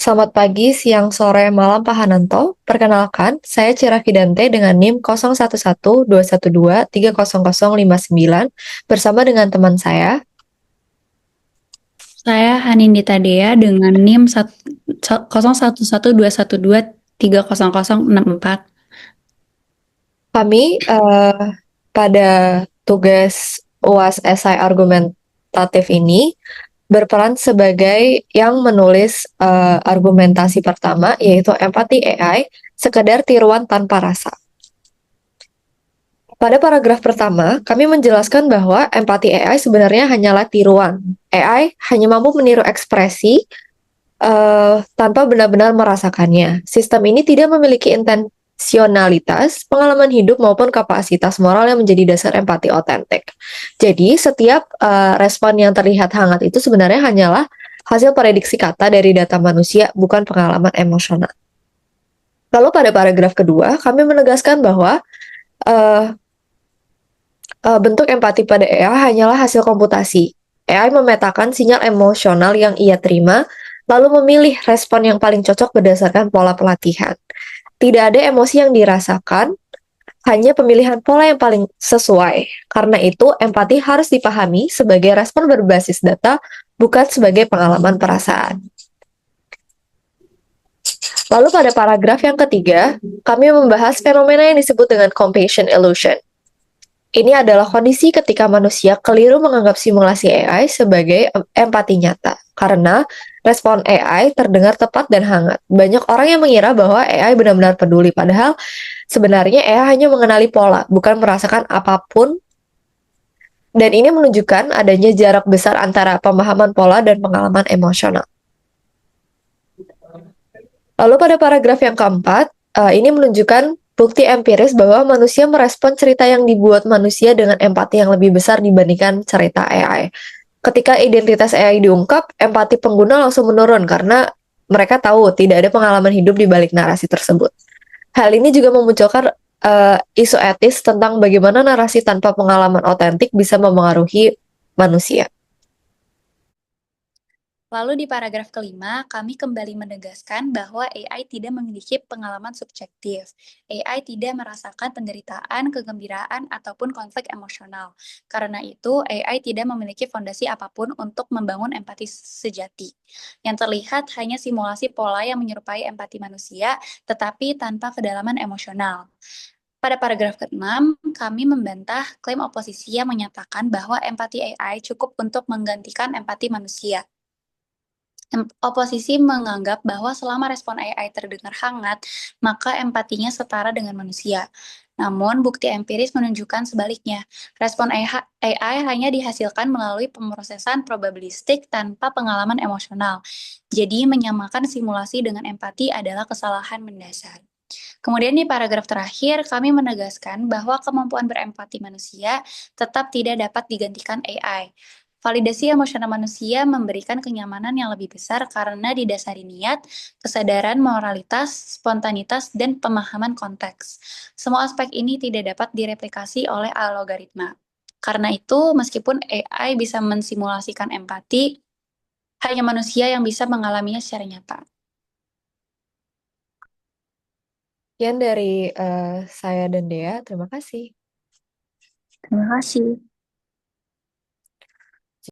Selamat pagi, siang, sore, malam Pak Hananto. Perkenalkan, saya Cira Fidante dengan NIM 011212300059 bersama dengan teman saya. Saya Hanindita Dea dengan NIM 011212300064. Kami pada tugas UAS esai argumentatif ini berperan sebagai yang menulis argumentasi pertama, yaitu empati AI, sekedar tiruan tanpa rasa. Pada paragraf pertama, kami menjelaskan bahwa empati AI sebenarnya hanyalah tiruan. AI hanya mampu meniru ekspresi tanpa benar-benar merasakannya. Sistem ini tidak memiliki intensionalitas, pengalaman hidup maupun kapasitas moral yang menjadi dasar empati otentik. Jadi, setiap respon yang terlihat hangat itu sebenarnya hanyalah hasil prediksi kata dari data manusia, bukan pengalaman emosional. Lalu pada paragraf kedua, kami menegaskan bahwa uh, bentuk empati pada AI hanyalah hasil komputasi. AI memetakan sinyal emosional yang ia terima, lalu memilih respon yang paling cocok berdasarkan pola pelatihan. Tidak ada emosi yang dirasakan, hanya pemilihan pola yang paling sesuai. Karena itu, empati harus dipahami sebagai respon berbasis data, bukan sebagai pengalaman perasaan. Lalu pada paragraf yang ketiga, kami membahas fenomena yang disebut dengan compassion illusion. Ini adalah kondisi ketika manusia keliru menganggap simulasi AI sebagai empati nyata. Karena respon AI terdengar tepat dan hangat. Banyak orang yang mengira bahwa AI benar-benar peduli, padahal sebenarnya AI hanya mengenali pola, bukan merasakan apapun. Dan ini menunjukkan adanya jarak besar antara pemahaman pola dan pengalaman emosional. Lalu pada paragraf yang keempat, ini menunjukkan bukti empiris bahwa manusia merespon cerita yang dibuat manusia dengan empati yang lebih besar dibandingkan cerita AI. Ketika identitas AI diungkap, empati pengguna langsung menurun karena mereka tahu tidak ada pengalaman hidup di balik narasi tersebut. Hal ini juga memunculkan isu etis tentang bagaimana narasi tanpa pengalaman otentik bisa memengaruhi manusia. Lalu di paragraf kelima, kami kembali menegaskan bahwa AI tidak memiliki pengalaman subjektif. AI tidak merasakan penderitaan, kegembiraan, ataupun konflik emosional. Karena itu, AI tidak memiliki fondasi apapun untuk membangun empati sejati. Yang terlihat hanya simulasi pola yang menyerupai empati manusia, tetapi tanpa kedalaman emosional. Pada paragraf ke-6, kami membantah klaim oposisi yang menyatakan bahwa empati AI cukup untuk menggantikan empati manusia. Oposisi menganggap bahwa selama respon AI terdengar hangat, maka empatinya setara dengan manusia. Namun, bukti empiris menunjukkan sebaliknya. Respon AI hanya dihasilkan melalui pemrosesan probabilistik tanpa pengalaman emosional. Jadi, menyamakan simulasi dengan empati adalah kesalahan mendasar. Kemudian di paragraf terakhir, kami menegaskan bahwa kemampuan berempati manusia tetap tidak dapat digantikan AI. Validasi emosional manusia memberikan kenyamanan yang lebih besar karena didasari niat, kesadaran moralitas, spontanitas, dan pemahaman konteks. Semua aspek ini tidak dapat direplikasi oleh algoritma. Karena itu, meskipun AI bisa mensimulasikan empati, hanya manusia yang bisa mengalaminya secara nyata. Sekian dari saya dan Dea, terima kasih. Terima kasih.